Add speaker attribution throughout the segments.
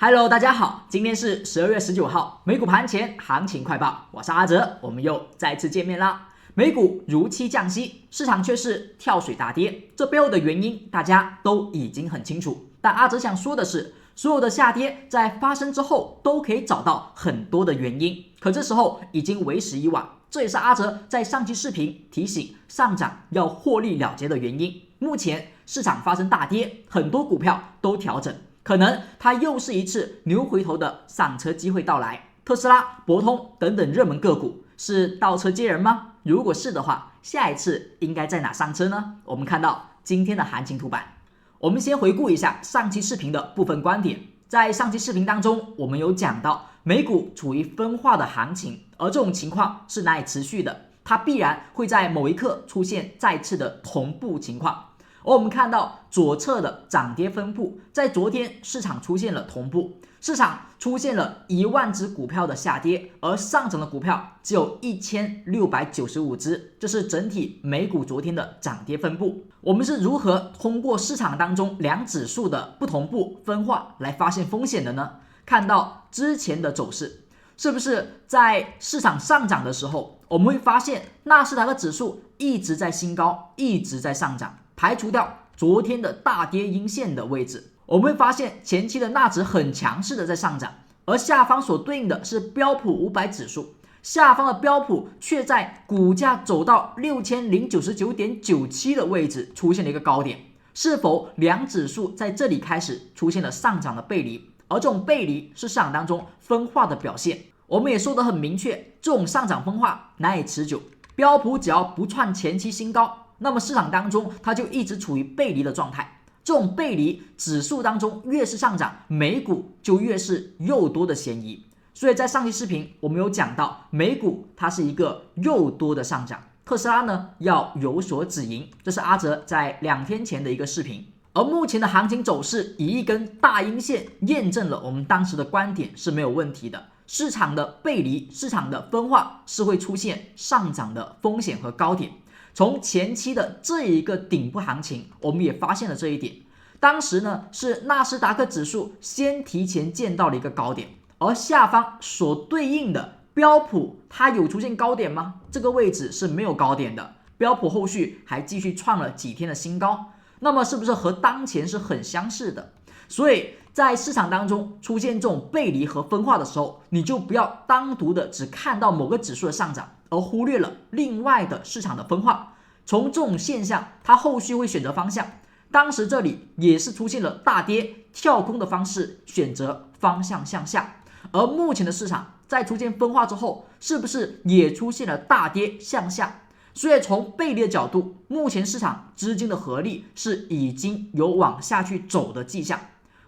Speaker 1: Hello， 大家好，今天是12月19号，美股盘前行情快报，我是阿哲，我们又再次见面啦。美股如期降息，市场却是跳水大跌，这背后的原因大家都已经很清楚。但阿哲想说的是，所有的下跌在发生之后都可以找到很多的原因，可这时候已经为时已晚。这也是阿哲在上期视频提醒上涨要获利了结的原因。目前市场发生大跌，很多股票都调整。可能它又是一次牛回头的上车机会到来，特斯拉、博通等等热门个股是倒车接人吗？如果是的话，下一次应该在哪上车呢？我们看到今天的行情图版，我们先回顾一下上期视频的部分观点。在上期视频当中，我们有讲到美股处于分化的行情，而这种情况是难以持续的，它必然会在某一刻出现再次的同步情况。而我们看到左侧的涨跌分布，在昨天市场出现了同步，市场出现了1万只股票的下跌，而上涨的股票只有1695只，这是整体美股昨天的涨跌分布。我们是如何通过市场当中两指数的不同步分化来发现风险的呢？看到之前的走势，是不是在市场上涨的时候，我们会发现纳斯达克指数一直在新高，一直在上涨，排除掉昨天的大跌阴线的位置，我们会发现前期的纳指很强势的在上涨，而下方所对应的是标普500指数，下方的标普却在股价走到6099.97的位置出现了一个高点，是否两指数在这里开始出现了上涨的背离？而这种背离是市场当中分化的表现。我们也说得很明确，这种上涨分化难以持久，标普只要不创前期新高，那么市场当中它就一直处于背离的状态。这种背离指数当中越是上涨，美股就越是诱多的嫌疑。所以在上期视频我们有讲到，美股它是一个诱多的上涨，特斯拉呢要有所止盈，这是阿哲在2天前的一个视频。而目前的行情走势以一根大阴线验证了我们当时的观点是没有问题的，市场的背离，市场的分化是会出现上涨的风险和高点。从前期的这一个顶部行情，我们也发现了这一点。当时呢是纳斯达克指数先提前见到了一个高点，而下方所对应的标普它有出现高点吗？这个位置是没有高点的，标普后续还继续创了几天的新高，那么是不是和当前是很相似的？所以在市场当中出现这种背离和分化的时候，你就不要单独的只看到某个指数的上涨，而忽略了另外的市场的分化。从这种现象，它后续会选择方向。当时这里也是出现了大跌跳空的方式，选择方向向下。而目前的市场在出现分化之后，是不是也出现了大跌向下？所以从背离的角度，目前市场资金的合力是已经有往下去走的迹象。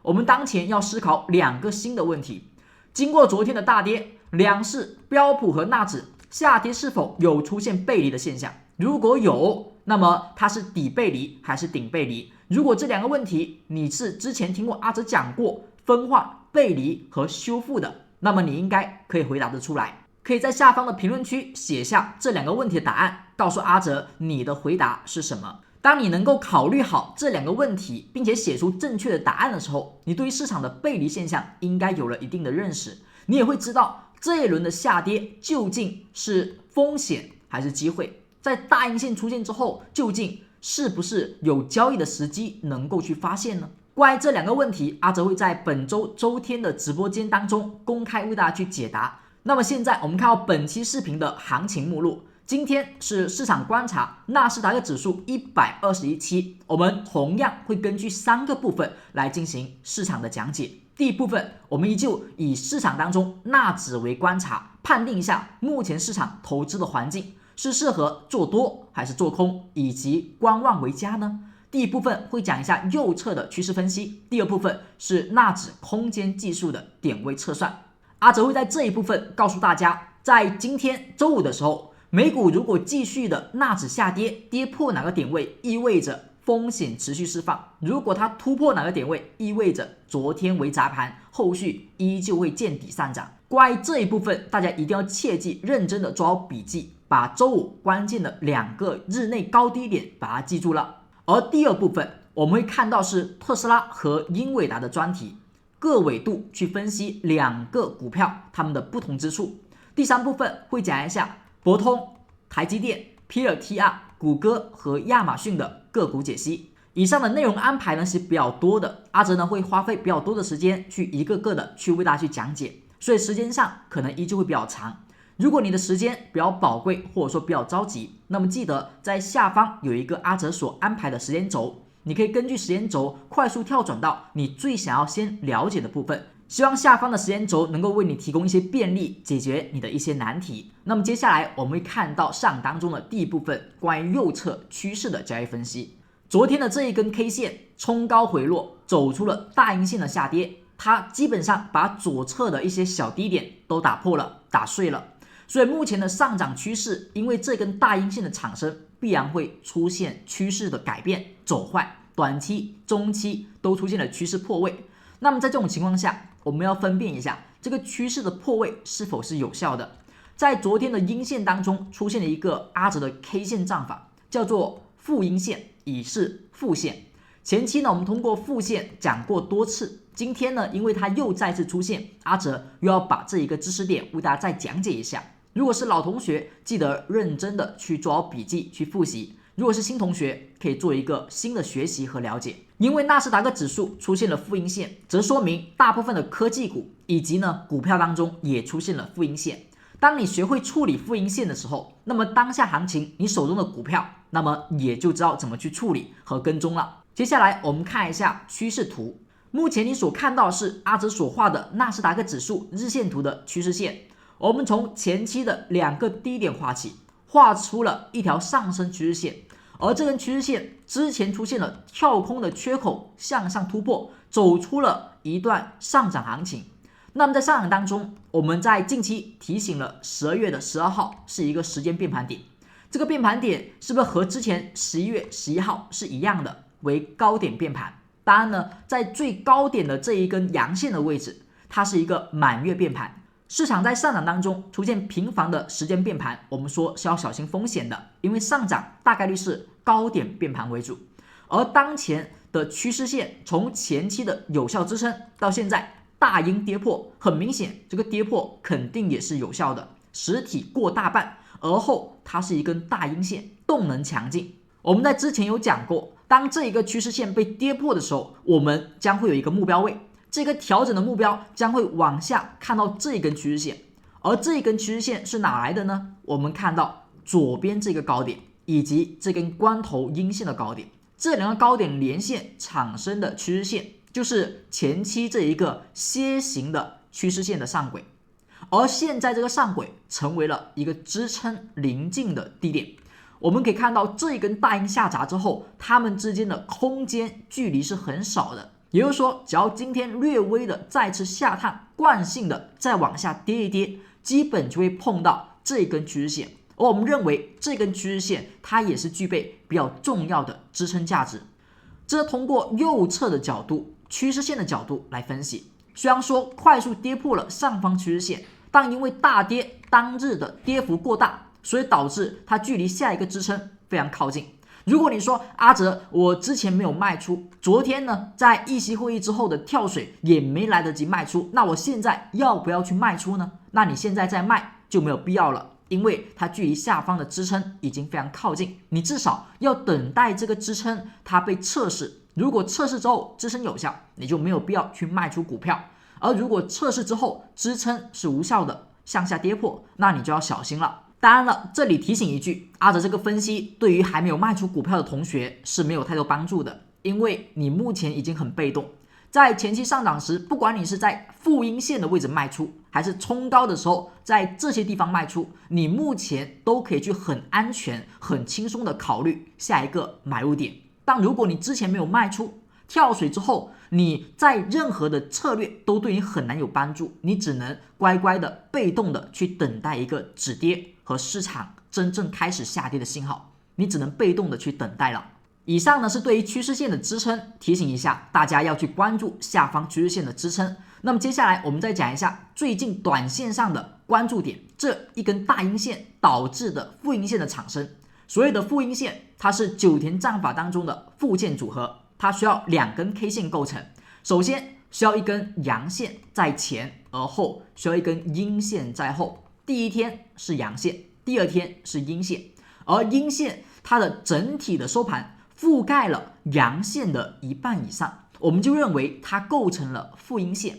Speaker 1: 我们当前要思考2个新的问题：经过昨天的大跌，两市标普和纳指下跌是否有出现背离的现象？如果有，那么它是底背离还是顶背离？如果这2个问题你是之前听过阿哲讲过分化、背离和修复的，那么你应该可以回答得出来。可以在下方的评论区写下这2个问题的答案，告诉阿哲你的回答是什么。当你能够考虑好这2个问题，并且写出正确的答案的时候，你对于市场的背离现象应该有了一定的认识，你也会知道这一轮的下跌究竟是风险还是机会。在大阴线出现之后，究竟是不是有交易的时机能够去发现呢？关于这2个问题，阿哲会在本周周天的直播间当中公开为大家去解答。那么现在我们看到本期视频的行情目录，今天是市场观察纳斯达克指数121期，我们同样会根据3个部分来进行市场的讲解。第一部分，我们依旧以市场当中纳指为观察，判定一下目前市场投资的环境是适合做多还是做空，以及观望为佳呢？第一部分会讲一下右侧的趋势分析，第二部分是纳指空间技术的点位测算。阿哲会在这一部分告诉大家，在今天周五的时候，美股如果继续的纳指下跌，跌破哪个点位，意味着风险持续释放；如果它突破哪个点位，意味着昨天为砸盘，后续依旧会见底上涨。关于这一部分，大家一定要切记认真的做好笔记，把周五关键的2个日内高低点把它记住了。而第二部分我们会看到是特斯拉和英伟达的专题。个纬度去分析两个股票它们的不同之处。第3部分会讲一下博通、台积电、PLTR、谷歌和亚马逊的个股解析。以上的内容安排呢是比较多的，阿哲呢会花费比较多的时间去一个个的去为大家去讲解，所以时间上可能依旧会比较长。如果你的时间比较宝贵，或者说比较着急，那么记得在下方有一个阿哲所安排的时间轴，你可以根据时间轴快速跳转到你最想要先了解的部分。希望下方的时间轴能够为你提供一些便利，解决你的一些难题。那么接下来我们会看到市场当中的第一部分，关于右侧趋势的交易分析。昨天的这一根 K 线冲高回落，走出了大阴线的下跌，它基本上把左侧的一些小低点都打破了，打碎了。所以目前的上涨趋势，因为这根大阴线的产生，必然会出现趋势的改变走坏，短期、中期都出现了趋势破位。那么在这种情况下，我们要分辨一下这个趋势的破位是否是有效的。在昨天的阴线当中出现了一个阿哲的 K 线战法，叫做负阴线已是负线。前期呢我们通过负线讲过多次，今天呢因为它又再次出现，阿哲又要把这一个知识点为大家再讲解一下。如果是老同学，记得认真的去做好笔记去复习，如果是新同学，可以做一个新的学习和了解。因为纳斯达克指数出现了负阴线，则说明大部分的科技股以及呢股票当中也出现了负阴线。当你学会处理负阴线的时候，那么当下行情你手中的股票，那么也就知道怎么去处理和跟踪了。接下来我们看一下趋势图，目前你所看到的是阿哲所画的纳斯达克指数日线图的趋势线。我们从前期的2个低点画起，画出了一条上升趋势线，而这根趋势线之前出现了跳空的缺口向上突破，走出了一段上涨行情。那么在上涨当中，我们在近期提醒了12月12号是一个时间变盘点，这个变盘点是不是和之前11月11号是一样的，为高点变盘？当然呢，在最高点的这一根阳线的位置，它是一个满月变盘。市场在上涨当中出现频繁的时间变盘，我们说是要小心风险的，因为上涨大概率是高点变盘为主。而当前的趋势线从前期的有效支撑到现在大阴跌破，很明显这个跌破肯定也是有效的，实体过大半，而后它是一根大阴线，动能强劲。我们在之前有讲过，当这一个趋势线被跌破的时候，我们将会有一个目标位，这个调整的目标将会往下看到这一根趋势线，而这一根趋势线是哪来的呢？我们看到左边这个高点以及这根关头阴线的高点，这2个高点连线产生的趋势线，就是前期这一个楔形的趋势线的上轨，而现在这个上轨成为了一个支撑临近的低点。我们可以看到这一根大阴下砸之后，它们之间的空间距离是很少的，也就是说只要今天略微的再次下探，惯性的再往下跌一跌，基本就会碰到这根趋势线，而我们认为这根趋势线它也是具备比较重要的支撑价值。这通过右侧的角度，趋势线的角度来分析，虽然说快速跌破了上方趋势线，但因为大跌当日的跌幅过大，所以导致它距离下一个支撑非常靠近。如果你说阿哲，我之前没有卖出，昨天呢在议息会议之后的跳水也没来得及卖出，那我现在要不要去卖出呢？那你现在再卖就没有必要了，因为它距离下方的支撑已经非常靠近，你至少要等待这个支撑它被测试，如果测试之后支撑有效，你就没有必要去卖出股票，而如果测试之后支撑是无效的，向下跌破，那你就要小心了。当然了，这里提醒一句，阿哲这个分析对于还没有卖出股票的同学是没有太多帮助的，因为你目前已经很被动，在前期上涨时，不管你是在负阴线的位置卖出，还是冲高的时候在这些地方卖出，你目前都可以去很安全很轻松的考虑下一个买入点。但如果你之前没有卖出，跳水之后你在任何的策略都对你很难有帮助，你只能乖乖的被动的去等待一个止跌和市场真正开始下跌的信号，你只能被动的去等待了。以上呢是对于趋势线的支撑，提醒一下大家要去关注下方趋势线的支撑。那么接下来我们再讲一下最近短线上的关注点，这一根大阴线导致的负阴线的产生。所谓的负阴线，它是9田战法当中的附件组合，它需要2根 K 线构成。首先需要一根阳线在前，而后需要一根阴线在后。第一天是阳线，第二天是阴线，而阴线它的整体的收盘覆盖了阳线的一半以上，我们就认为它构成了负阴线。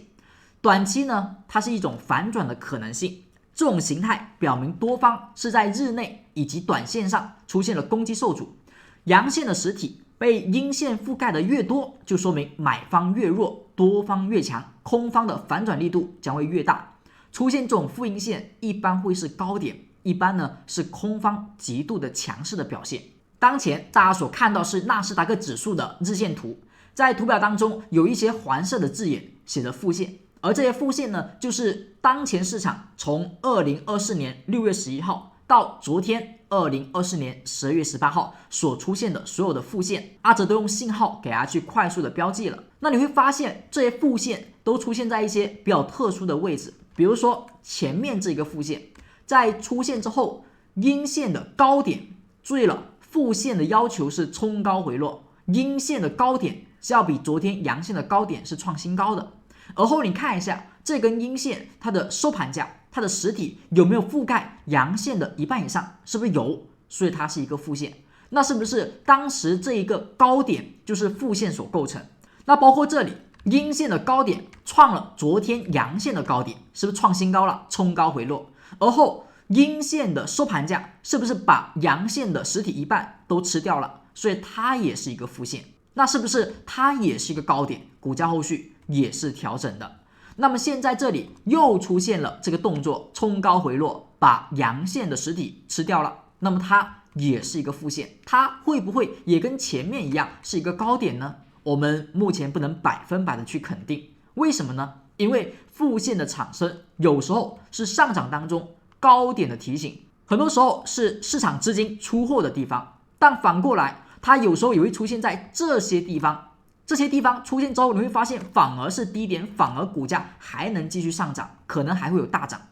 Speaker 1: 短期呢，它是一种反转的可能性，这种形态表明多方是在日内以及短线上出现了攻击受阻，阳线的实体被阴线覆盖的越多，就说明买方越弱，多方越强，空方的反转力度将会越大。出现这种负阴线一般会是高点，一般呢是空方极度的强势的表现。当前大家所看到是纳斯达克指数的日线图，在图表当中有一些黄色的字眼写着负线，而这些负线呢，就是当前市场从2024年6月11号到昨天2024年12月18号所出现的所有的负线，阿哲都用信号给大家去快速的标记了。那你会发现这些负线都出现在一些比较特殊的位置，比如说前面这个负线在出现之后，阴线的高点，注意了，负线的要求是冲高回落，阴线的高点是要比昨天阳线的高点是创新高的。而后你看一下这根阴线它的收盘价，它的实体有没有覆盖阳线的一半以上，是不是有？所以它是一个负线。那是不是当时这一个高点就是负线所构成？那包括这里阴线的高点创了昨天阳线的高点，是不是创新高了，冲高回落？而后阴线的收盘价是不是把阳线的实体一半都吃掉了？所以它也是一个负线。那是不是它也是一个高点？股价后续也是调整的。那么现在这里又出现了这个动作，冲高回落，把阳线的实体吃掉了，那么它也是一个负线。它会不会也跟前面一样是一个高点呢？我们目前不能100%的去肯定。为什么呢？因为负线的产生有时候是上涨当中高点的提醒，很多时候是市场资金出货的地方，但反过来它有时候也会出现在这些地方，这些地方出现之后，你会发现反而是低点，反而股价还能继续上涨，可能还会有大涨。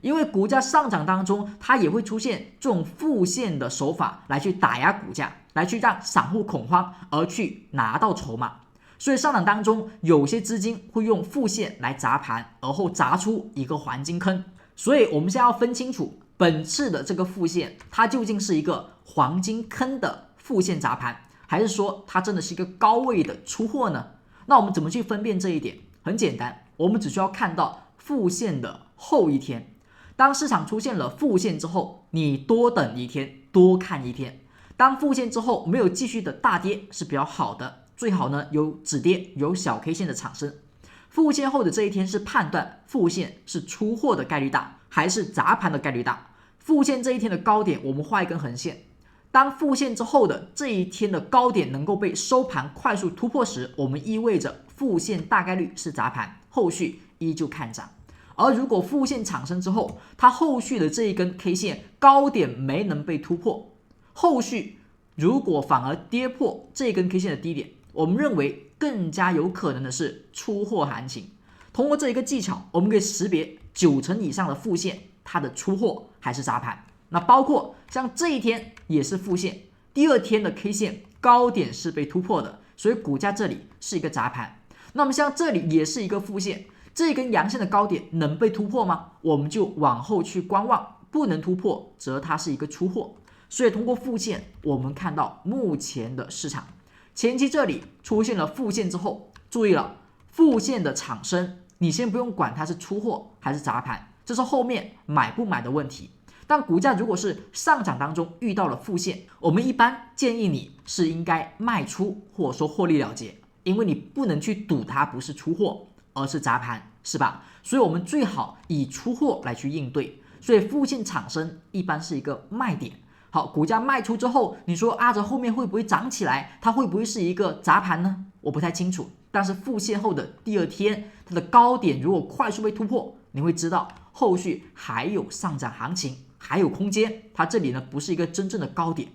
Speaker 1: 因为股价上涨当中，它也会出现这种负线的手法来去打压股价，来去让散户恐慌而去拿到筹码。所以上涨当中有些资金会用负线来砸盘，而后砸出一个黄金坑。所以我们现在要分清楚本次的这个负线，它究竟是一个黄金坑的负线砸盘，还是说它真的是一个高位的出货呢？那我们怎么去分辨这一点？很简单，我们只需要看到负线的后一天。当市场出现了负线之后，你多等一天，多看一天。当负线之后没有继续的大跌是比较好的，最好呢有止跌，有小 K 线的产生。负线后的这一天是判断负线是出货的概率大，还是砸盘的概率大。负线这一天的高点，我们画一根横线。当负线之后的这一天的高点能够被收盘快速突破时，我们意味着负线大概率是砸盘，后续依旧看涨。而如果负线产生之后，它后续的这一根 K 线高点没能被突破，后续如果反而跌破这根 K 线的低点，我们认为更加有可能的是出货行情。通过这一个技巧，我们可以识别90%以上的负线它的出货还是砸盘。那包括像这一天也是负线，第二天的 K 线高点是被突破的，所以股价这里是一个砸盘。那么像这里也是一个负线，这根阳线的高点能被突破吗？我们就往后去观望，不能突破则它是一个出货。所以通过负线我们看到目前的市场前期这里出现了负线之后，注意了，负线的产生你先不用管它是出货还是砸盘，这是后面买不买的问题。但股价如果是上涨当中遇到了负线，我们一般建议你是应该卖出或者说获利了结，因为你不能去赌它不是出货而是砸盘，是吧？所以我们最好以出货来去应对。所以负线产生一般是一个卖点。好，股价卖出之后，你说这后面会不会涨起来？它会不会是一个砸盘呢？我不太清楚。但是负线后的第二天，它的高点如果快速被突破，你会知道后续还有上涨行情，还有空间。它这里呢不是一个真正的高点。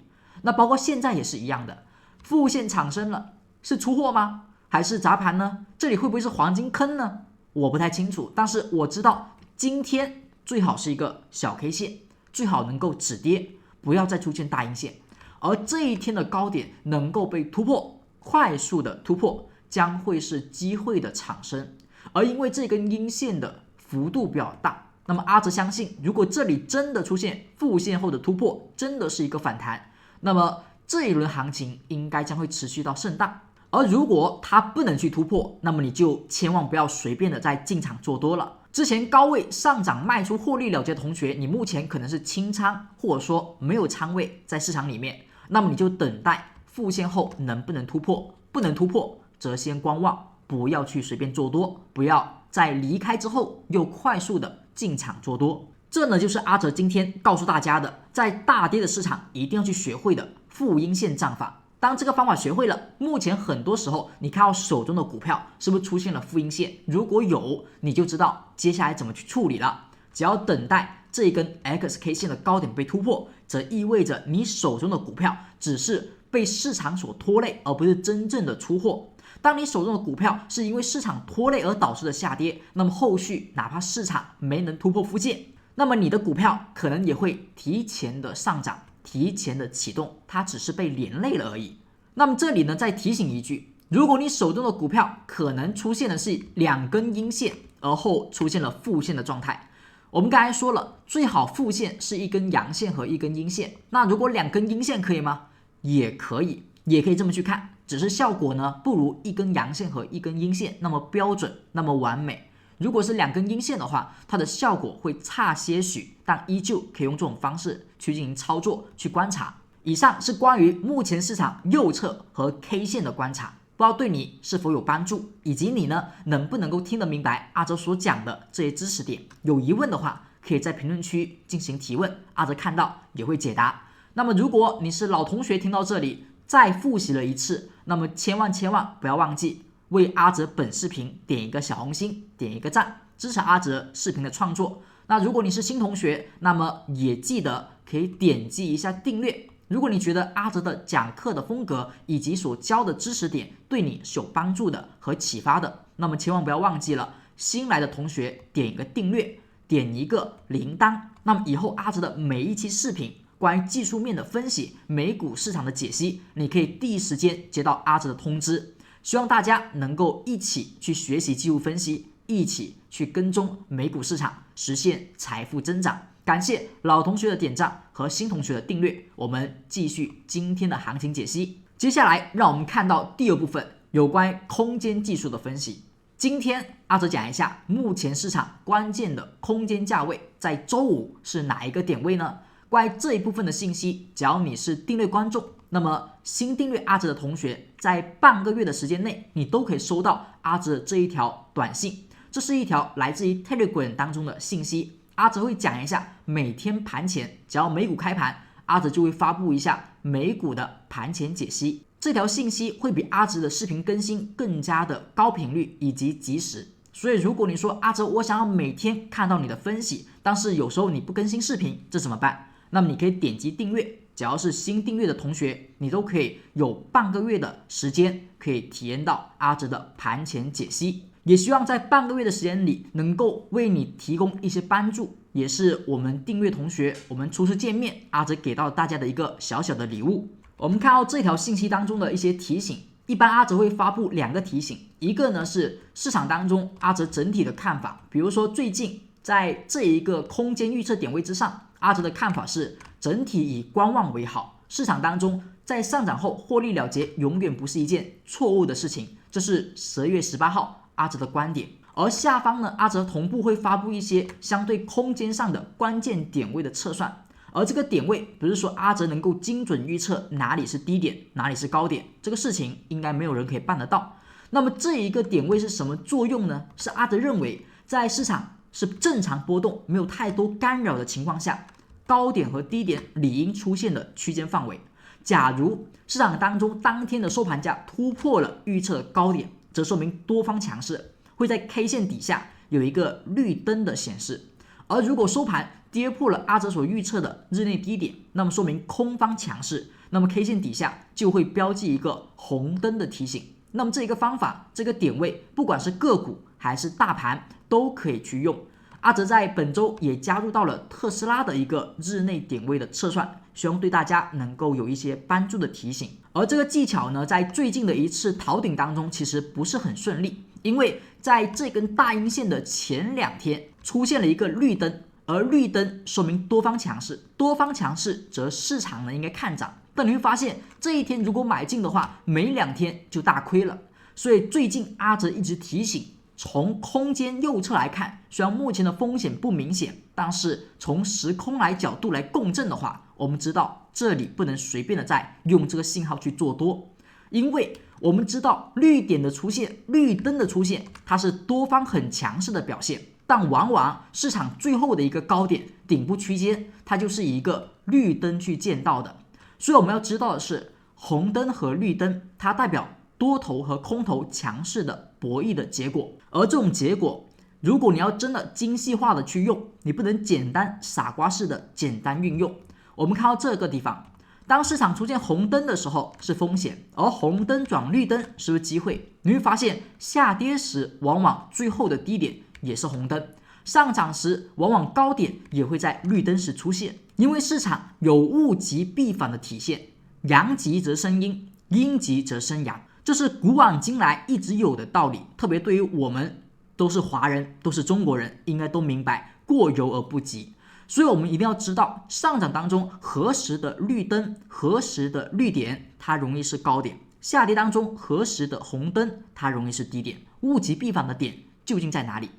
Speaker 1: 那包括现在也是一样的，负线产生了，是出货吗？还是砸盘呢？这里会不会是黄金坑呢？我不太清楚。但是我知道今天最好是一个小 K 线，最好能够止跌，不要再出现大阴线，而这一天的高点能够被突破，快速的突破，将会是机会的产生，而因为这根阴线的幅度比较大，那么阿哲相信，如果这里真的出现复线后的突破，真的是一个反弹，那么这一轮行情应该将会持续到震荡。而如果它不能去突破，那么你就千万不要随便的再进场做多了。之前高位上涨卖出获利了结的同学，你目前可能是清仓，或者说没有仓位在市场里面，那么你就等待复线后能不能突破，不能突破则先观望，不要去随便做多，不要在离开之后又快速的进场做多。这呢就是阿哲今天告诉大家的，在大跌的市场一定要去学会的负阴线战法。当这个方法学会了，目前很多时候你看到手中的股票是不是出现了负阴线？如果有，你就知道接下来怎么去处理了。只要等待这一根 XK 线的高点被突破，则意味着你手中的股票只是被市场所拖累，而不是真正的出货。当你手中的股票是因为市场拖累而导致的下跌，那么后续哪怕市场没能突破附件，那么你的股票可能也会提前的上涨，提前的启动，它只是被连累了而已。那么这里呢，再提醒一句，如果你手中的股票可能出现的是2根阴线，而后出现了负线的状态，我们刚才说了，最好负线是1根阳线和1根阴线。那如果2根阴线可以吗？也可以，也可以这么去看，只是效果呢不如1根阳线和1根阴线那么标准，那么完美。如果是2根阴线的话，它的效果会差些许，但依旧可以用这种方式去进行操作，去观察。以上是关于目前市场右侧和 K 线的观察，不知道对你是否有帮助，以及你呢能不能够听得明白阿哲所讲的这些知识点。有疑问的话，可以在评论区进行提问，阿哲看到也会解答。那么如果你是老同学，听到这里再复习了一次，那么千万不要忘记为阿哲本视频点一个小红心，点一个赞，支持阿哲视频的创作。那如果你是新同学，那么也记得可以点击一下订阅。如果你觉得阿哲的讲课的风格以及所教的知识点对你是有帮助的和启发的，那么千万不要忘记了，新来的同学点一个订阅，点一个铃铛，那么以后阿哲的每一期视频关于技术面的分析、美股市场的解析，你可以第一时间接到阿哲的通知。希望大家能够一起去学习技术分析，一起去跟踪美股市场，实现财富增长。感谢老同学的点赞和新同学的订阅，我们继续今天的行情解析。接下来让我们看到第2部分，有关空间技术的分析。今天阿哲讲一下目前市场关键的空间价位在周五是哪一个点位呢？关于这一部分的信息，只要你是订阅观众，那么新订阅阿哲的同学，在半个月的时间内，你都可以收到阿哲这一条短信。这是一条来自于 Telegram 当中的信息，阿哲会讲一下每天盘前，只要美股开盘，阿哲就会发布一下美股的盘前解析。这条信息会比阿哲的视频更新更加的高频率以及及时。所以如果你说阿哲，我想要每天看到你的分析，但是有时候你不更新视频，这怎么办？那么你可以点击订阅，只要是新订阅的同学，你都可以有半个月的时间可以体验到阿哲的盘前解析。也希望在半个月的时间里能够为你提供一些帮助，也是我们订阅同学我们初次见面阿哲给到大家的一个小小的礼物。我们看到这条信息当中的一些提醒，一般阿哲会发布2个提醒，一个呢是市场当中阿哲整体的看法，比如说最近在这一个空间预测点位之上，阿哲的看法是整体以观望为好，市场当中在上涨后获利了结永远不是一件错误的事情，这是12月18号阿哲的观点。而下方呢，阿哲同步会发布一些相对空间上的关键点位的测算，而这个点位不是说阿哲能够精准预测哪里是低点哪里是高点，这个事情应该没有人可以办得到。那么这一个点位是什么作用呢？是阿哲认为在市场是正常波动没有太多干扰的情况下，高点和低点理应出现的区间范围。假如市场当中当天的收盘价突破了预测的高点，则说明多方强势，会在 K 线底下有一个绿灯的显示。而如果收盘跌破了阿哲所预测的日内低点，那么说明空方强势，那么 K 线底下就会标记一个红灯的提醒。那么这一个方法，这个点位不管是个股还是大盘都可以去用。阿哲在本周也加入到了特斯拉的一个日内点位的测算，希望对大家能够有一些帮助的提醒。而这个技巧呢，在最近的一次逃顶当中，其实不是很顺利，因为在这根大阴线的前2天出现了一个绿灯，而绿灯说明多方强势，多方强势则市场呢应该看涨。但你会发现，这一天如果买进的话，没2天就大亏了。所以最近阿哲一直提醒，从空间右侧来看，虽然目前的风险不明显，但是从时空来角度来共振的话，我们知道这里不能随便的再用这个信号去做多，因为我们知道绿点的出现，绿灯的出现，它是多方很强势的表现，但往往市场最后的一个高点顶部区间，它就是以一个绿灯去见到的。所以我们要知道的是，红灯和绿灯它代表多头和空头强势的博弈的结果，而这种结果如果你要真的精细化的去用，你不能简单傻瓜式的简单运用。我们看到这个地方，当市场出现红灯的时候是风险，而红灯转绿灯是不是机会？你会发现下跌时往往最后的低点也是红灯，上涨时往往高点也会在绿灯时出现，因为市场有物极必反的体现，阳极则生阴，阴极则生阳，这是古往今来一直有的道理，特别对于我们都是华人，都是中国人，应该都明白过犹而不及。所以我们一定要知道，上涨当中何时的绿灯，何时的绿点，它容易是高点；下跌当中何时的红灯，它容易是低点。物极必反的点究竟在哪里？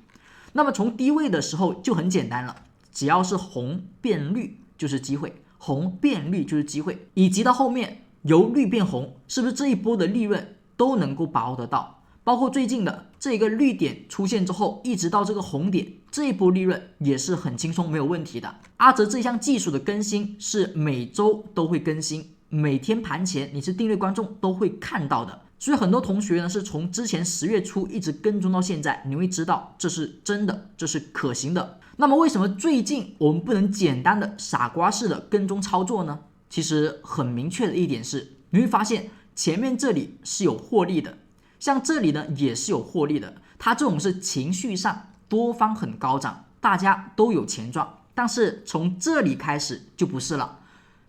Speaker 1: 那么从低位的时候就很简单了，只要是红变绿就是机会，红变绿就是机会，以及到后面由绿变红，是不是这一波的利润都能够把握得到？包括最近的这个绿点出现之后，一直到这个红点，这一波利润也是很轻松没有问题的。阿哲这项技术的更新是每周都会更新，每天盘前你是订阅观众都会看到的。所以很多同学呢是从之前10月初一直跟踪到现在，你会知道这是真的，这是可行的。那么为什么最近我们不能简单的傻瓜式的跟踪操作呢？其实很明确的一点是，你会发现前面这里是有获利的，像这里呢也是有获利的，它这种是情绪上多方很高涨，大家都有钱赚，但是从这里开始就不是了，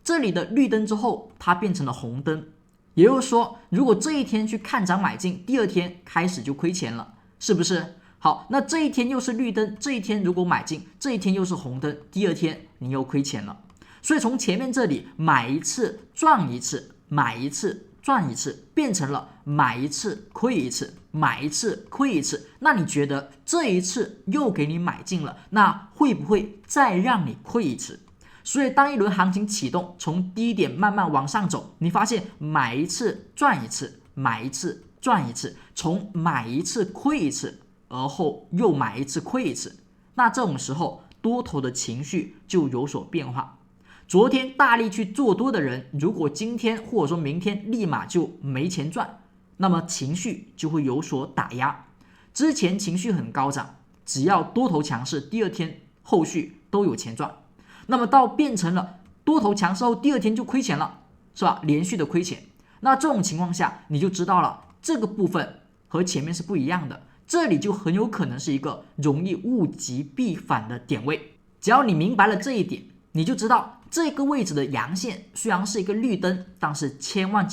Speaker 1: 这里的绿灯之后它变成了红灯，也就是说如果这一天去看涨买进，第2天开始就亏钱了，是不是？好，那这一天又是绿灯，这一天如果买进，这一天又是红灯，第2天你又亏钱了。所以从前面这里买一次赚一次，买一次赚一次，变成了买一次亏一次，买一次亏一次。那你觉得这一次又给你买进了，那会不会再让你亏一次？所以当一轮行情启动，从低点慢慢往上走，你发现买一次赚一次，买一次赚一次，从买一次亏一次，而后又买一次亏一次，那这种时候多头的情绪就有所变化。昨天大力去做多的人，如果今天或者说明天立马就没钱赚，那么情绪就会有所打压。之前情绪很高涨，只要多头强势，第2天后续都有钱赚。那么到变成了多头强势后，第2天就亏钱了，是吧？连续的亏钱。那这种情况下，你就知道了，这个部分和前面是不一样的，这里就很有可能是一个容易物极必反的点位。只要你明白了这一点，你就知道这个位置的阳线虽然是一个绿灯，但是千万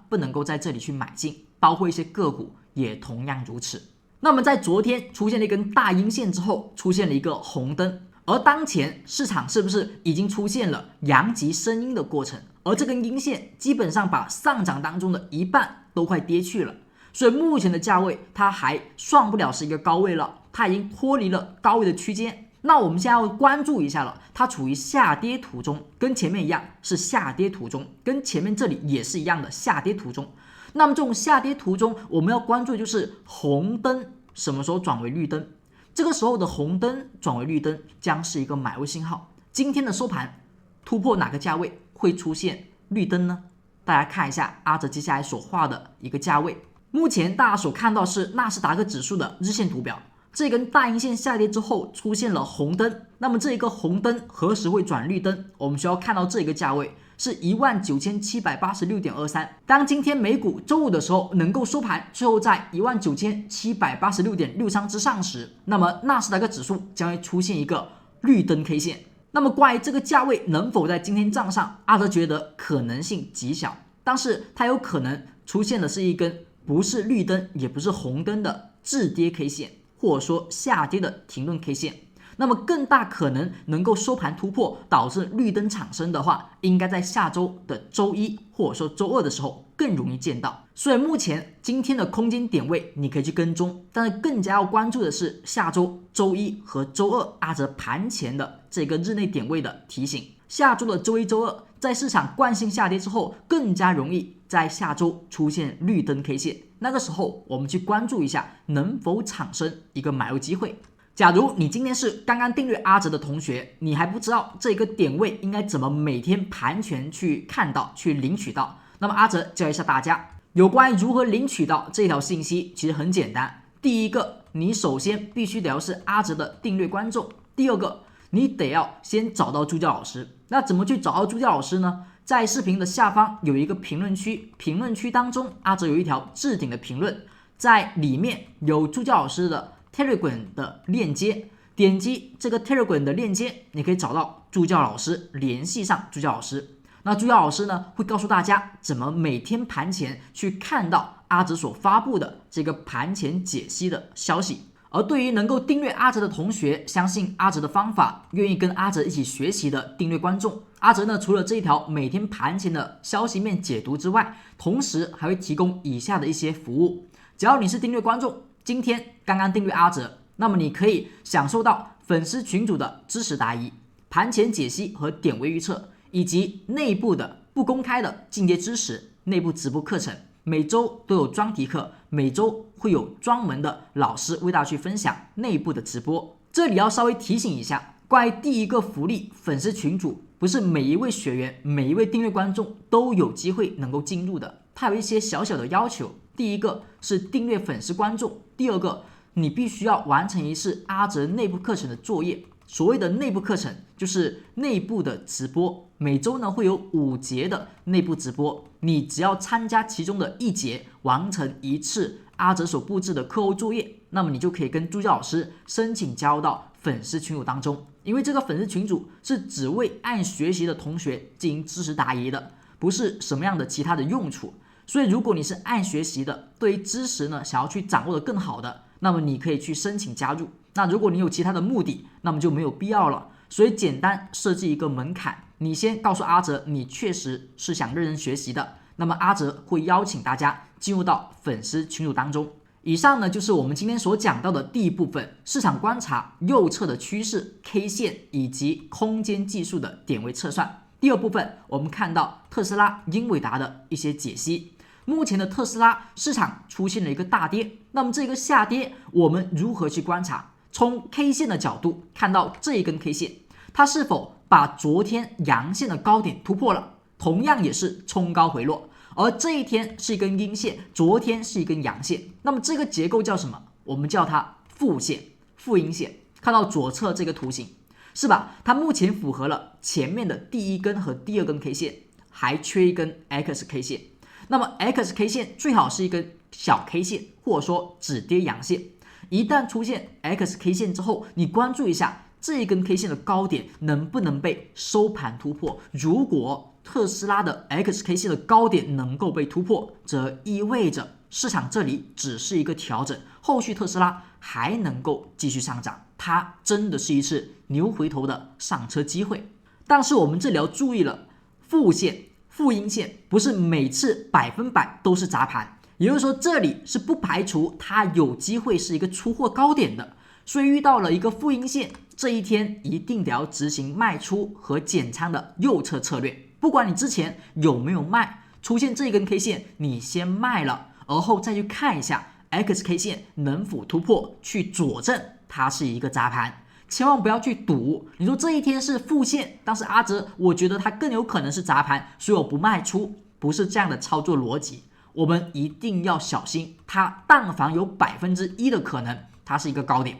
Speaker 1: 不能够在这里去买进，包括一些个股也同样如此。那么在昨天出现了一根大阴线之后，出现了一个红灯，而当前市场是不是已经出现了阳极生阴的过程？而这根阴线基本上把上涨当中的一半都快跌去了，所以目前的价位它还算不了是一个高位了，它已经脱离了高位的区间。那我们现在要关注一下了，它处于下跌途中，跟前面一样是下跌途中，跟前面这里也是一样的下跌途中。那么这种下跌途中，我们要关注的就是红灯什么时候转为绿灯，这个时候的红灯转为绿灯将是一个买入信号。今天的收盘突破哪个价位会出现绿灯呢？大家看一下阿哲接下来所画的一个价位，目前大家所看到是纳斯达克指数的日线图表，这根大阴线下跌之后出现了红灯，那么这一个红灯何时会转绿灯？我们需要看到这个价位是 19786.23。 当今天美股周五的时候能够收盘最后在 19786.63 之上时，那么纳斯达克指数将会出现一个绿灯 K 线。那么关于这个价位能否在今天站上，阿哲觉得可能性极小，但是它有可能出现的是一根不是绿灯也不是红灯的滞跌 K 线，或者说下跌的停顿 K 线。那么更大可能能够收盘突破导致绿灯产生的话，应该在下周的周一或者说周二的时候更容易见到。所以目前今天的空间点位你可以去跟踪，但是更加要关注的是下周周一和周二阿哲盘前的这个日内点位的提醒。下周的周一周二在市场惯性下跌之后，更加容易在下周出现绿灯 K 线，那个时候我们去关注一下能否产生一个买入机会。假如你今天是刚刚订阅阿哲的同学，你还不知道这个点位应该怎么每天盘前去看到去领取到，那么阿哲教一下大家有关于如何领取到这条信息，其实很简单。第一个，你首先必须得要是阿哲的订阅观众。第二个，你得要先找到助教老师。那怎么去找到助教老师呢？在视频的下方有一个评论区，评论区当中阿哲有一条置顶的评论，在里面有助教老师的Telegram 的链接，点击这个 Telegram 的链接，你可以找到助教老师，联系上助教老师。那助教老师呢，会告诉大家怎么每天盘前去看到阿哲所发布的这个盘前解析的消息。而对于能够订阅阿哲的同学，相信阿哲的方法，愿意跟阿哲一起学习的订阅观众，阿哲呢除了这一条每天盘前的消息面解读之外，同时还会提供以下的一些服务。只要你是订阅观众，今天刚刚订阅阿哲，那么你可以享受到粉丝群组的知识答疑、盘前解析和点位预测，以及内部的不公开的进阶知识、内部直播课程，每周都有专题课，每周会有专门的老师为大家去分享内部的直播。这里要稍微提醒一下，关于第一个福利，粉丝群组不是每一位学员、每一位订阅观众都有机会能够进入的，它有一些小小的要求。第一个是订阅粉丝观众，第二个你必须要完成一次阿哲内部课程的作业。所谓的内部课程就是内部的直播，每周呢会有5节的内部直播，你只要参加其中的1节，完成一次阿哲所布置的课后作业，那么你就可以跟助教老师申请加入到粉丝群组当中。因为这个粉丝群组是只为按学习的同学进行知识答疑的，不是什么样的其他的用处。所以如果你是按学习的，对于知识呢想要去掌握的更好的，那么你可以去申请加入。那如果你有其他的目的，那么就没有必要了。所以简单设计一个门槛，你先告诉阿哲你确实是想认真学习的，那么阿哲会邀请大家进入到粉丝群组当中。以上呢就是我们今天所讲到的第一部分，市场观察右侧的趋势 K 线以及空间技术的点位测算。第二部分我们看到特斯拉、英伟达的一些解析。目前的特斯拉市场出现了一个大跌，那么这个下跌我们如何去观察？从 K 线的角度看到这一根 K 线，它是否把昨天阳线的高点突破了？同样也是冲高回落，而这一天是一根阴线，昨天是一根阳线，那么这个结构叫什么？我们叫它负线、负阴线。看到左侧这个图形是吧？它目前符合了前面的第一根和第二根 K 线，还缺一根 XK 线。那么 XK 线最好是一根小 K 线，或者说止跌阳线。一旦出现 XK 线之后，你关注一下这一根 K 线的高点能不能被收盘突破。如果特斯拉的 XK 线的高点能够被突破，则意味着市场这里只是一个调整，后续特斯拉还能够继续上涨，它真的是一次牛回头的上车机会。但是我们这里要注意了，负线、负阴线不是每次100%都是砸盘，也就是说这里是不排除它有机会是一个出货高点的。所以遇到了一个负阴线，这一天一定得要执行卖出和减仓的右侧策略。不管你之前有没有卖，出现这根 K 线你先卖了，而后再去看一下 XK 线能否突破，去佐证它是一个砸盘。千万不要去赌，你说这一天是负线，但是阿哲我觉得它更有可能是砸盘，所以我不卖出，不是这样的操作逻辑。我们一定要小心，它但凡有1%的可能它是一个高点，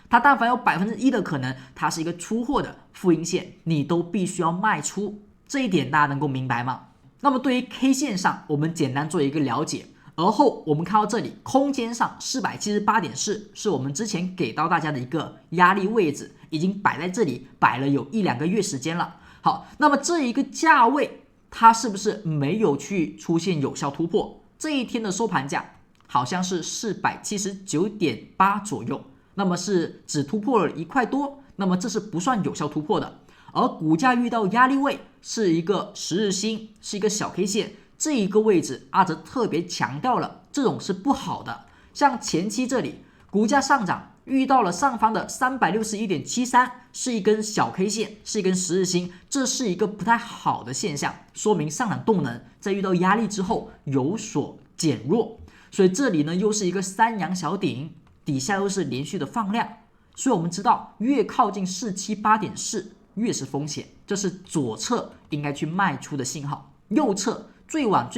Speaker 1: 它但凡有1%的可能它是一个出货的负阴线，你都必须要卖出。这一点大家能够明白吗？那么对于 K 线上我们简单做一个了解，而后我们看到这里空间上 478.4 是我们之前给到大家的一个压力位置，已经摆在这里摆了有1-2个月时间了。好，那么这一个价位它是不是没有去出现有效突破？这一天的收盘价好像是479.8左右，那么是只突破了1块多，那么这是不算有效突破的。而股价遇到压力位是一个10日星，是一个小 K 线，这一个位置阿哲特别强调了，这种是不好的。像前期这里股价上涨遇到了上方的361.73，是一根小 K 线，是一根10日星，这是一个不太好的现象，说明上涨动能在遇到压力之后有所减弱。所以这里呢又是一个三阳小顶，底下又是连续的放量，所以我们知道越靠近478.4越是风险，这是左侧应该去卖出的信号，右侧最晚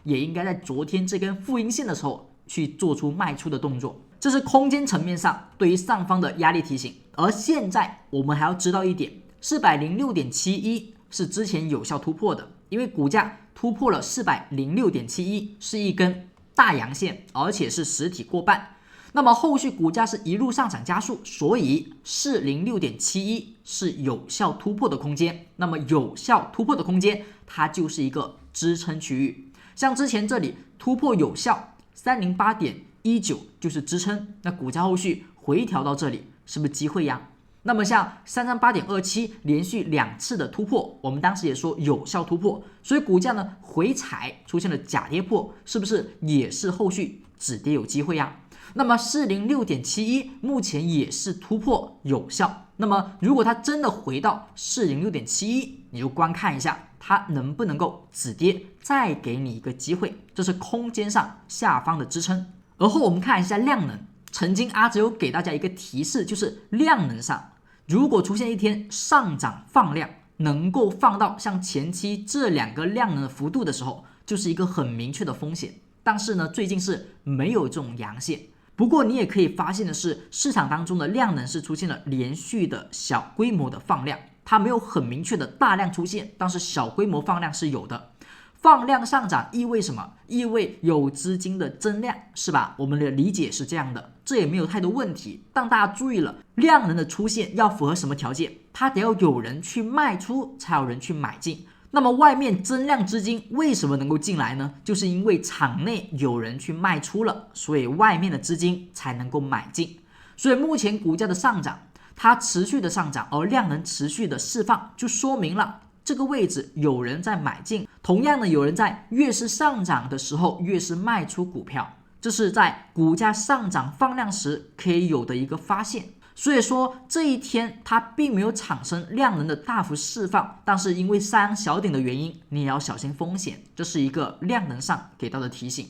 Speaker 1: 也应该在昨天这根负阴线的时候去做出卖出的动作，这是空间层面上对于上方的压力提醒。而现在我们还要知道一点，406.71是之前有效突破的，因为股价突破了406.71，是一根大阳线，而且是实体过半。那么后续股价是一路上涨加速，所以406.71是有效突破的空间。那么有效突破的空间，它就是一个支撑区域。像之前这里突破有效308.19就是支撑，那股价后续回调到这里，是不是机会呀？那么像338.27连续2次的突破，我们当时也说有效突破，所以股价呢回踩出现了假跌破，是不是也是后续止跌有机会呀？那么406.71目前也是突破有效，那么如果它真的回到406.71，你就观看一下它能不能够止跌，再给你一个机会，这是空间上下方的支撑。而后我们看一下量能，曾经阿哲有给大家一个提示，就是量能上如果出现一天上涨放量，能够放到像前期这2个量能的幅度的时候，就是一个很明确的风险。但是呢，最近是没有这种阳线。不过你也可以发现的是，市场当中的量能是出现了连续的小规模的放量，它没有很明确的大量出现，但是小规模放量是有的。放量上涨意味什么？意味有资金的增量，是吧？我们的理解是这样的，这也没有太多问题。但大家注意了，量能的出现要符合什么条件？它得要有人去卖出，才有人去买进。那么外面增量资金为什么能够进来呢？就是因为场内有人去卖出了，所以外面的资金才能够买进。所以目前股价的上涨，它持续的上涨，而量能持续的释放，就说明了这个位置有人在买进。同样的，有人在越是上涨的时候越是卖出股票，这是在股价上涨放量时可以有的一个发现。所以说这一天它并没有产生量能的大幅释放，但是因为三阳小顶的原因，你也要小心风险，这是一个量能上给到的提醒。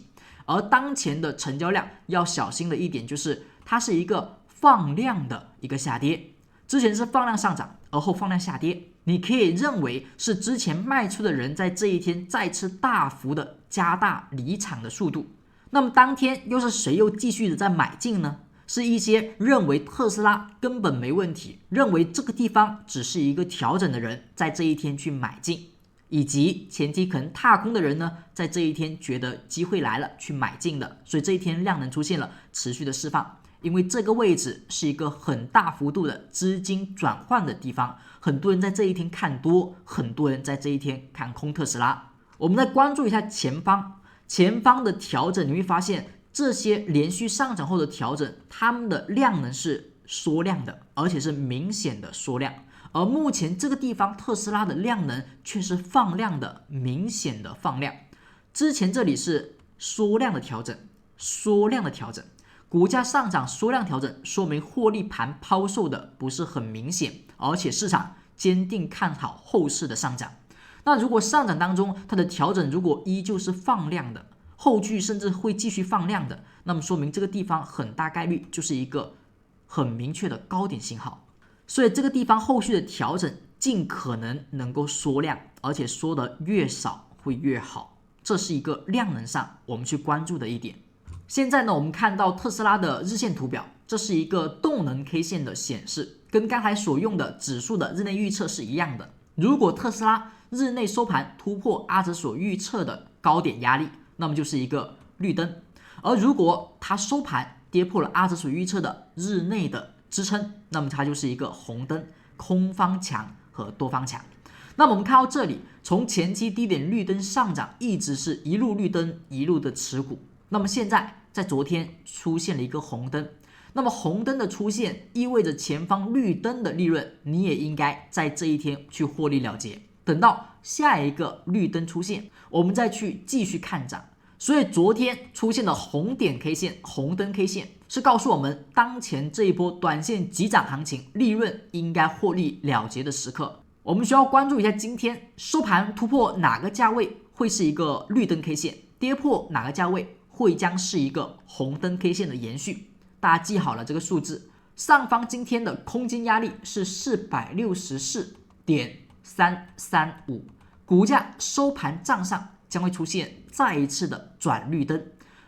Speaker 1: 而当前的成交量要小心的一点就是它是一个放量的一个下跌，之前是放量上涨，而后放量下跌，你可以认为是之前卖出的人在这一天再次大幅的加大离场的速度。那么当天又是谁又继续的在买进呢？是一些认为特斯拉根本没问题，认为这个地方只是一个调整的人，在这一天去买进，以及前期可能踏空的人呢，在这一天觉得机会来了去买进的，所以这一天量能出现了持续的释放。因为这个位置是一个很大幅度的资金转换的地方，很多人在这一天看多，很多人在这一天看空特斯拉。我们再关注一下前方的调整，你会发现这些连续上涨后的调整，它们的量能是缩量的，而且是明显的缩量。而目前这个地方特斯拉的量能却是放量的，明显的放量。之前这里是缩量的调整，股价上涨缩量调整，说明获利盘抛售的不是很明显，而且市场坚定看好后市的上涨。那如果上涨当中它的调整如果依旧是放量的，后续甚至会继续放量的，那么说明这个地方很大概率就是一个很明确的高点信号。所以这个地方后续的调整尽可能能够缩量，而且缩得越少会越好，这是一个量能上我们去关注的一点。现在呢，我们看到特斯拉的日线图表，这是一个动能 K 线的显示，跟刚才所用的指数的日内预测是一样的。如果特斯拉日内收盘突破阿哲所预测的高点压力，那么就是一个绿灯；而如果它收盘跌破了阿哲所预测的日内的支撑，那么它就是一个红灯，空方强和多方强。那么我们看到这里，从前期低点绿灯上涨，一直是一路绿灯，一路的持股。那么现在在昨天出现了一个红灯，那么红灯的出现意味着前方绿灯的利润，你也应该在这一天去获利了结。等到下一个绿灯出现，我们再去继续看涨。所以昨天出现的红点 K 线、红灯 K 线是告诉我们，当前这一波短线急涨行情，利润应该获利了结的时刻。我们需要关注一下今天收盘突破哪个价位会是一个绿灯 K 线，跌破哪个价位会将是一个红灯 K 线的延续。大家记好了这个数字，上方今天的空间压力是 464.335， 股价收盘账上将会出现再一次的转绿灯，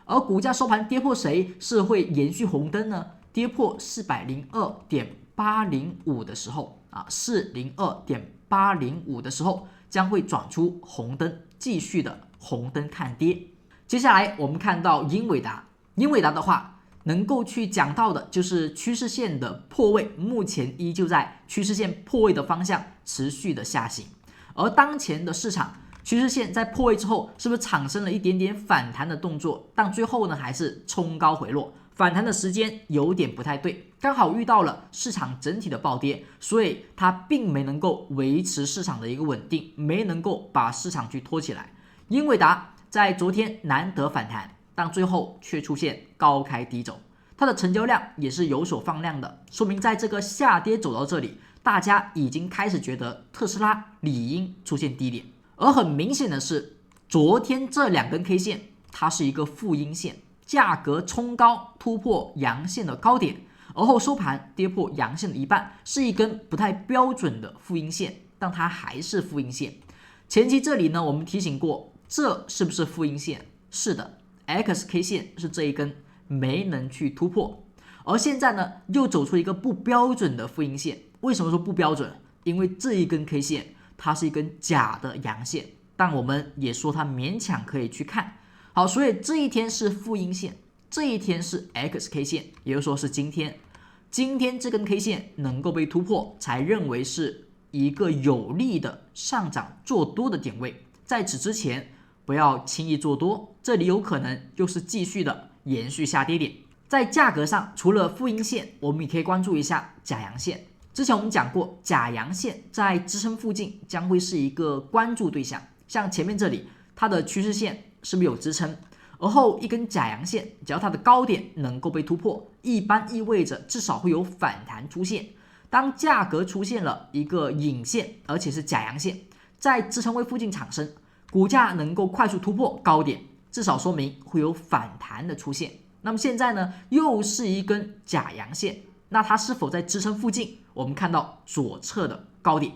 Speaker 1: 而股价收盘跌破谁是会延续红灯呢？跌破 402.805 的时候402.805 的时候将会转出红灯，继续的红灯看跌。接下来我们看到英伟达的话，能够去讲到的就是趋势线的破位，目前依旧在趋势线破位的方向持续的下行，而当前的市场趋势线在破位之后，是不是产生了一点点反弹的动作？但最后呢，还是冲高回落，反弹的时间有点不太对，刚好遇到了市场整体的暴跌，所以它并没能够维持市场的一个稳定，没能够把市场去拖起来。英伟达在昨天难得反弹，但最后却出现高开低走，它的成交量也是有所放量的，说明在这个下跌走到这里，大家已经开始觉得特斯拉理应出现低点。而很明显的是，昨天这两根 K 线它是一个负阴线，价格冲高突破阳线的高点，而后收盘跌破阳线的一半，是一根不太标准的负阴线，但它还是负阴线。前期这里呢，我们提醒过，这是不是负阴线？是的， XK 线是这一根没能去突破，而现在呢又走出一个不标准的负阴线。为什么说不标准？因为这一根 K 线它是一根假的阳线，但我们也说它勉强可以去看好，所以这一天是负阴线，这一天是 XK 线，也就是说是今天这根 K 线能够被突破，才认为是一个有利的上涨做多的点位。在此之前不要轻易做多，这里有可能又是继续的延续下跌点。在价格上，除了负阴线，我们也可以关注一下假阳线。之前我们讲过，假阳线在支撑附近将会是一个关注对象，像前面这里它的趋势线是不是有支撑，而后一根假阳线，只要它的高点能够被突破，一般意味着至少会有反弹出现。当价格出现了一个影线，而且是假阳线在支撑位附近产生，股价能够快速突破高点，至少说明会有反弹的出现。那么现在呢，又是一根假阳线，那它是否在支撑附近？我们看到左侧的高点，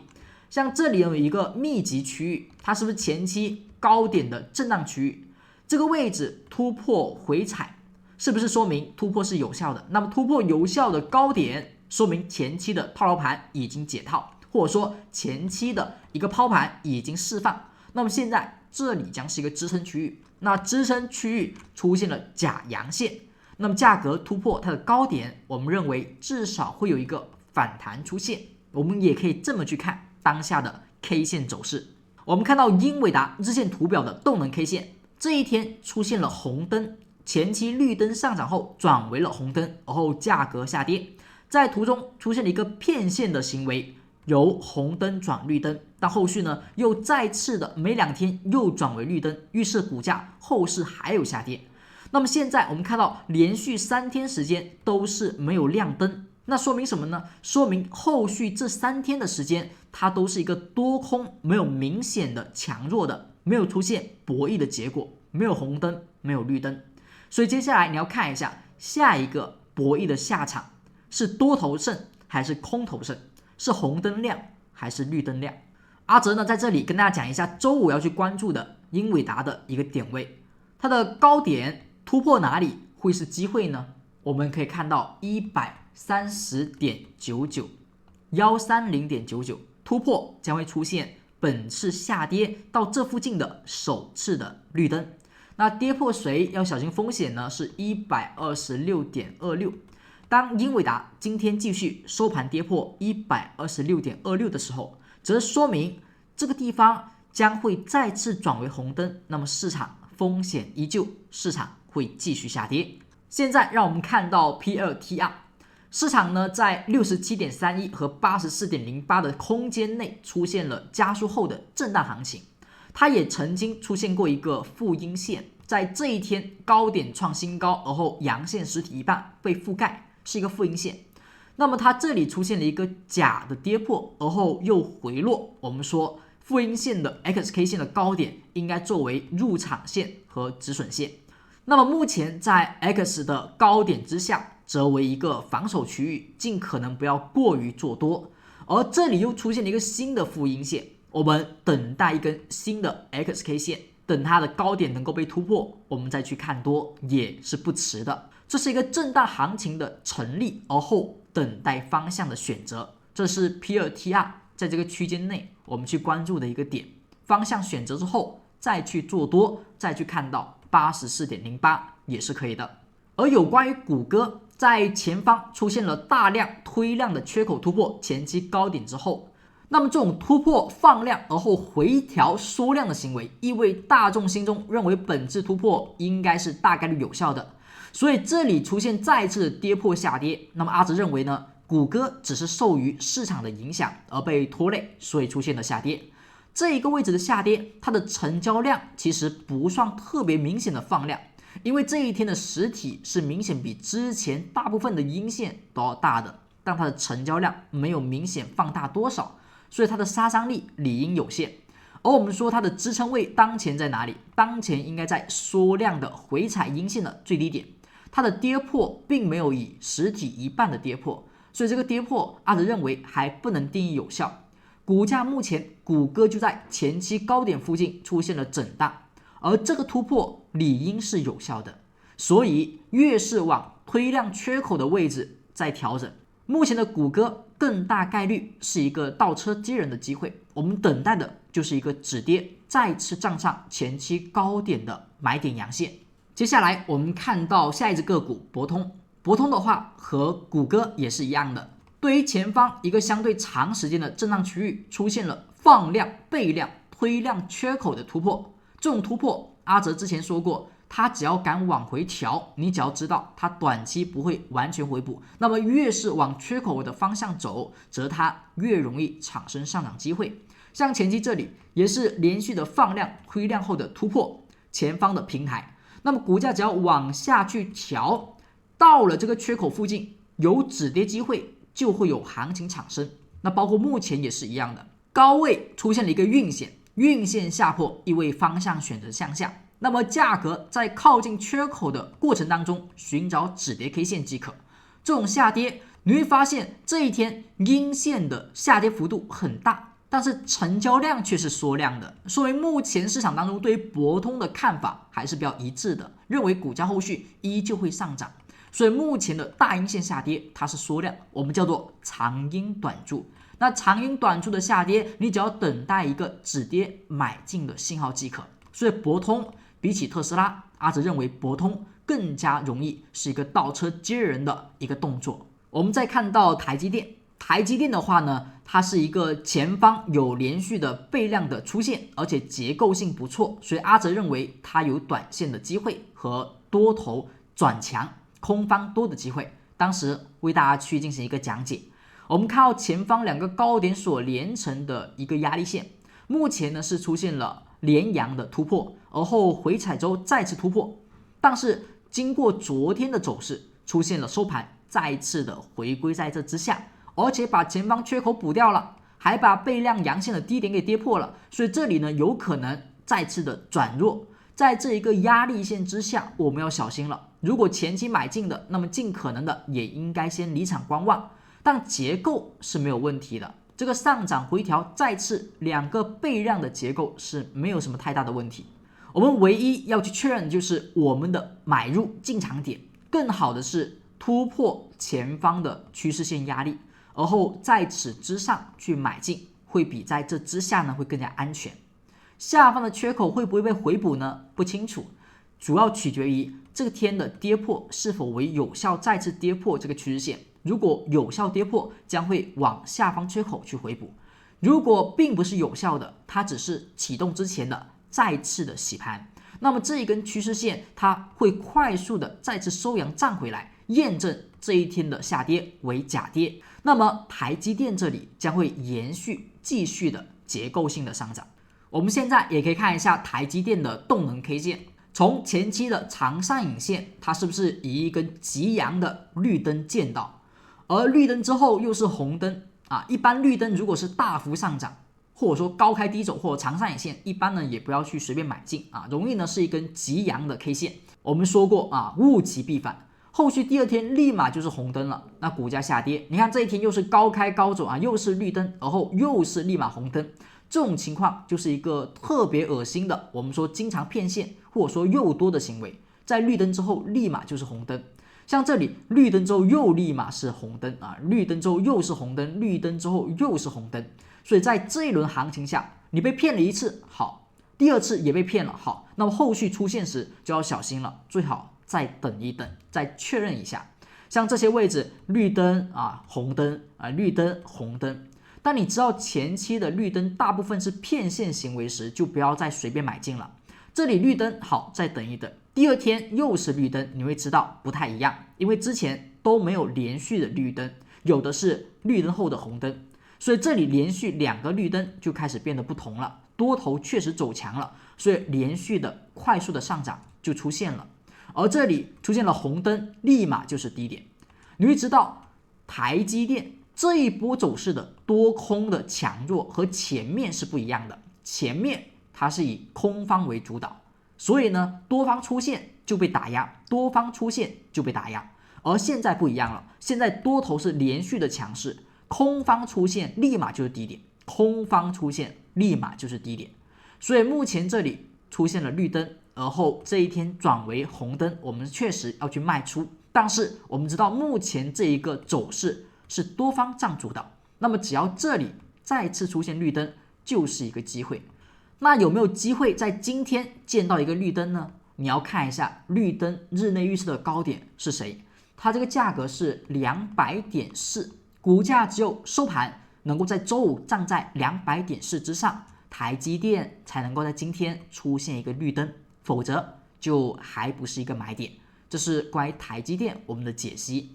Speaker 1: 像这里有一个密集区域，它是不是前期高点的震荡区域？这个位置突破回踩，是不是说明突破是有效的？那么突破有效的高点，说明前期的套牢盘已经解套，或者说前期的一个抛盘已经释放。那么现在这里将是一个支撑区域，那支撑区域出现了假阳线，那么价格突破它的高点，我们认为至少会有一个反弹出现。我们也可以这么去看当下的 K 线走势。我们看到英伟达日线图表的动能 K 线，这一天出现了红灯，前期绿灯上涨后转为了红灯，而后价格下跌，在图中出现了一个骗线的行为，由红灯转绿灯，但后续呢又再次的每2天又转为绿灯，预示股价后市还有下跌。那么现在我们看到连续3天时间都是没有亮灯，那说明什么呢？说明后续这3天的时间它都是一个多空没有明显的强弱的，没有出现博弈的结果，没有红灯没有绿灯。所以接下来你要看一下下一个博弈的下场是多头胜还是空头胜，是红灯亮还是绿灯亮。阿哲呢在这里跟大家讲一下周五要去关注的英伟达的一个点位，它的高点突破哪里会是机会呢？我们可以看到 130.99 130.99 突破将会出现本次下跌到这附近的首次的绿灯。那跌破谁要小心风险呢？是 126.26。 当英伟达今天继续收盘跌破 126.26 的时候，则说明这个地方将会再次转为红灯，那么市场风险依旧，市场会继续下跌。现在让我们看到 P2TR， 市场呢在 67.31 和 84.08 的空间内出现了加速后的震荡行情，它也曾经出现过一个负阴线，在这一天高点创新高，而后阳线实体一半被覆盖，是一个负阴线。那么它这里出现了一个假的跌破，而后又回落，我们说负阴线的 XK 线的高点应该作为入场线和止损线。那么目前在 X 的高点之下，则为一个防守区域，尽可能不要过于做多。而这里又出现了一个新的负阴线，我们等待一根新的 XK 线，等它的高点能够被突破，我们再去看多也是不迟的。这是一个震荡行情的成立，而后等待方向的选择，这是 P2TR 在这个区间内我们去关注的一个点。方向选择之后再去做多，再去看到 84.08 也是可以的。而有关于谷歌，在前方出现了大量推量的缺口突破前期高点之后，那么这种突破放量而后回调缩量的行为，意味大众心中认为本次突破应该是大概率有效的，所以这里出现再次的跌破下跌。那么阿哲认为呢，谷歌只是受于市场的影响而被拖累，所以出现了下跌。这一个位置的下跌，它的成交量其实不算特别明显的放量，因为这一天的实体是明显比之前大部分的阴线都要大的，但它的成交量没有明显放大多少，所以它的杀伤力理应有限。而我们说它的支撑位当前在哪里？当前应该在缩量的回踩阴线的最低点，它的跌破并没有以实体一半的跌破，所以这个跌破阿哲认为还不能定义有效。股价目前谷歌就在前期高点附近出现了震荡，而这个突破理应是有效的，所以越是往推量缺口的位置在调整。目前的谷歌更大概率是一个倒车接人的机会，我们等待的就是一个止跌再次站上前期高点的买点阳线。接下来我们看到下一只个股博通，博通的话和谷歌也是一样的，对于前方一个相对长时间的震荡区域出现了放量、背量、推量缺口的突破，这种突破阿哲之前说过，它只要敢往回调，你只要知道它短期不会完全回补，那么越是往缺口的方向走，则它越容易产生上涨机会。像前期这里也是连续的放量推量后的突破前方的平台，那么股价只要往下去调，到了这个缺口附近有止跌机会，就会有行情产生。那包括目前也是一样的，高位出现了一个晕线，晕线下破意味方向选择向下，那么价格在靠近缺口的过程当中寻找止跌 K 线即可。这种下跌你会发现这一天阴线的下跌幅度很大，但是成交量却是缩量的，说明目前市场当中对于博通的看法还是比较一致的，认为股价后续依旧会上涨。所以目前的大阴线下跌它是缩量，我们叫做长阴短柱。那长阴短柱的下跌，你只要等待一个止跌买进的信号即可。所以博通比起特斯拉，阿哲认为博通更加容易是一个倒车接人的一个动作。我们再看到台积电，台积电的话呢，它是一个前方有连续的背量的出现，而且结构性不错，所以阿哲认为它有短线的机会和多头转强空方多的机会。当时为大家去进行一个讲解，我们看到前方两个高点所连成的一个压力线，目前呢是出现了连阳的突破，而后回踩之后再次突破，但是经过昨天的走势出现了收盘再次的回归在这之下，而且把前方缺口补掉了，还把背量阳线的低点给跌破了，所以这里呢有可能再次的转弱。在这一个压力线之下，我们要小心了。如果前期买进的，那么尽可能的也应该先离场观望，但结构是没有问题的。这个上涨回调再次两个背量的结构是没有什么太大的问题。我们唯一要去确认的就是我们的买入进场点，更好的是突破前方的趋势线压力，而后在此之上去买进，会比在这之下呢会更加安全。下方的缺口会不会被回补呢？不清楚，主要取决于这天的跌破是否为有效再次跌破这个趋势线。如果有效跌破，将会往下方缺口去回补；如果并不是有效的，它只是启动之前的再次的洗盘，那么这一根趋势线它会快速的再次收阳站回来，验证这一天的下跌为假跌。那么台积电这里将会延续继续的结构性的上涨。我们现在也可以看一下台积电的动能 K 线，从前期的长上影线，它是不是以一根极阳的绿灯见到？而绿灯之后又是红灯啊！一般绿灯如果是大幅上涨，或者说高开低走或者长上影线，一般呢也不要去随便买进啊，容易呢是一根极阳的 K 线。我们说过啊，物极必反，后续第二天立马就是红灯了，那股价下跌。你看这一天又是高开高走啊，又是绿灯，而后又是立马红灯。这种情况就是一个特别恶心的，我们说经常骗线或者说诱多的行为，在绿灯之后立马就是红灯。像这里绿灯之后又立马是红灯啊，绿灯之后又是红灯，绿灯之后又是红灯。所以在这一轮行情下，你被骗了一次，好，第二次也被骗了，好，那么后续出现时就要小心了，最好再等一等，再确认一下。像这些位置，绿灯啊，红灯啊，绿灯红灯。当你知道前期的绿灯大部分是骗线行为时，就不要再随便买进了。这里绿灯好，再等一等，第二天又是绿灯，你会知道不太一样，因为之前都没有连续的绿灯，有的是绿灯后的红灯，所以这里连续2个绿灯就开始变得不同了，多头确实走强了，所以连续的快速的上涨就出现了。而这里出现了红灯，立马就是低点。你会知道台积电这一波走势的多空的强弱和前面是不一样的，前面它是以空方为主导，所以呢多方出现就被打压，多方出现就被打压。而现在不一样了，现在多头是连续的强势，空方出现立马就是低点，空方出现立马就是低点。所以目前这里出现了绿灯，而后这一天转为红灯，我们确实要去卖出，但是我们知道目前这一个走势是多方占主导，那么只要这里再次出现绿灯就是一个机会。那有没有机会在今天见到一个绿灯呢？你要看一下绿灯日内预测的高点是谁，它这个价格是200.4，股价只有收盘能够在周五站在200.4之上，台积电才能够在今天出现一个绿灯，否则就还不是一个买点。这是关于台积电我们的解析。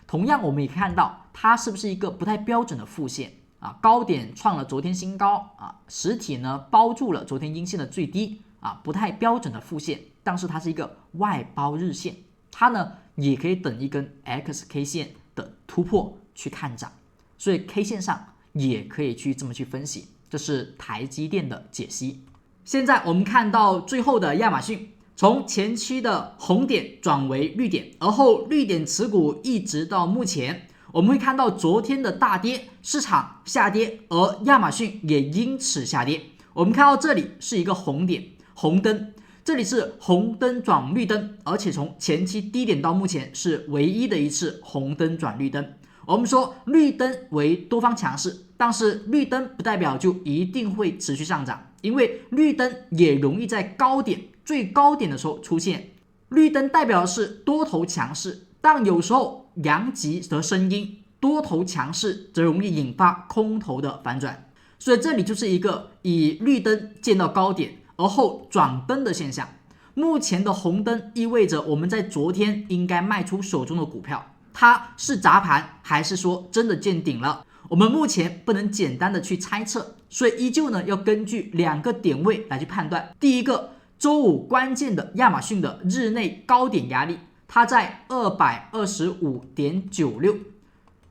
Speaker 1: 同样我们也看到它是不是一个不太标准的负线啊，高点创了昨天新高啊，实体呢包住了昨天阴线的最低啊，不太标准的负线，但是它是一个外包日线，它呢也可以等一根 XK 线的突破去看涨，所以 K 线上也可以去这么去分析。这是台积电的解析。现在我们看到最后的亚马逊，从前期的红点转为绿点，而后绿点持股一直到目前，我们会看到昨天的大跌，市场下跌，而亚马逊也因此下跌。我们看到这里是一个红点，红灯，这里是红灯转绿灯，而且从前期低点到目前是唯一的一次红灯转绿灯。我们说绿灯为多方强势，但是绿灯不代表就一定会持续上涨，因为绿灯也容易在高点最高点的时候出现。绿灯代表的是多头强势，但有时候阳极的声音，多头强势则容易引发空头的反转，所以这里就是一个以绿灯见到高点而后转灯的现象。目前的红灯意味着我们在昨天应该卖出手中的股票，它是砸盘还是说真的见顶了？我们目前不能简单的去猜测，所以依旧呢要根据2个点位来去判断。第一个，周五关键的亚马逊的日内高点压力，它在 225.96，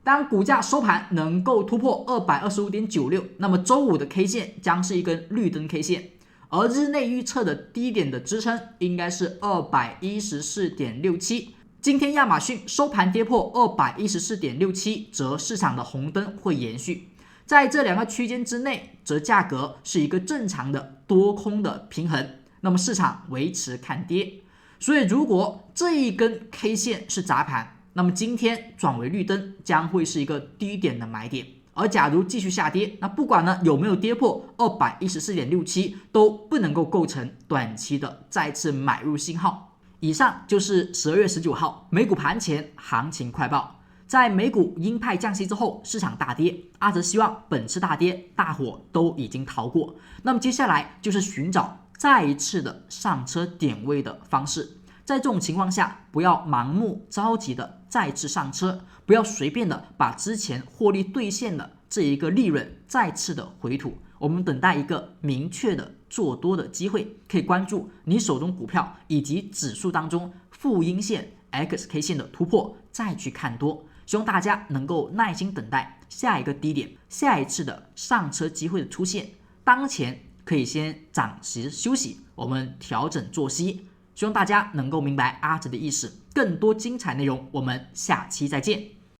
Speaker 1: 当股价收盘能够突破 225.96， 那么周五的 K 线将是一根绿灯 K 线，而日内预测的低点的支撑应该是 214.67。今天亚马逊收盘跌破 214.67， 则市场的红灯会延续，在这2个区间之内，则价格是一个正常的多空的平衡，那么市场维持看跌。所以如果这一根 K 线是砸盘，那么今天转为绿灯将会是一个低点的买点，而假如继续下跌，那不管呢有没有跌破 214.67， 都不能够构成短期的再次买入信号。以上就是12月19号美股盘前行情快报。在美股鹰派降息之后，市场大跌，阿哲希望本次大跌大伙都已经逃过，那么接下来就是寻找再一次的上车点位的方式。在这种情况下，不要盲目着急的再次上车，不要随便的把之前获利兑现的这一个利润再次的回吐。我们等待一个明确的做多的机会，可以关注你手中股票以及指数当中负阴线 XK 线的突破，再去看多。希望大家能够耐心等待下一个低点，下一次的上车机会的出现。当前可以先暂时休息，我们调整作息。希望大家能够明白阿哲的意思。更多精彩内容，我们下期再见。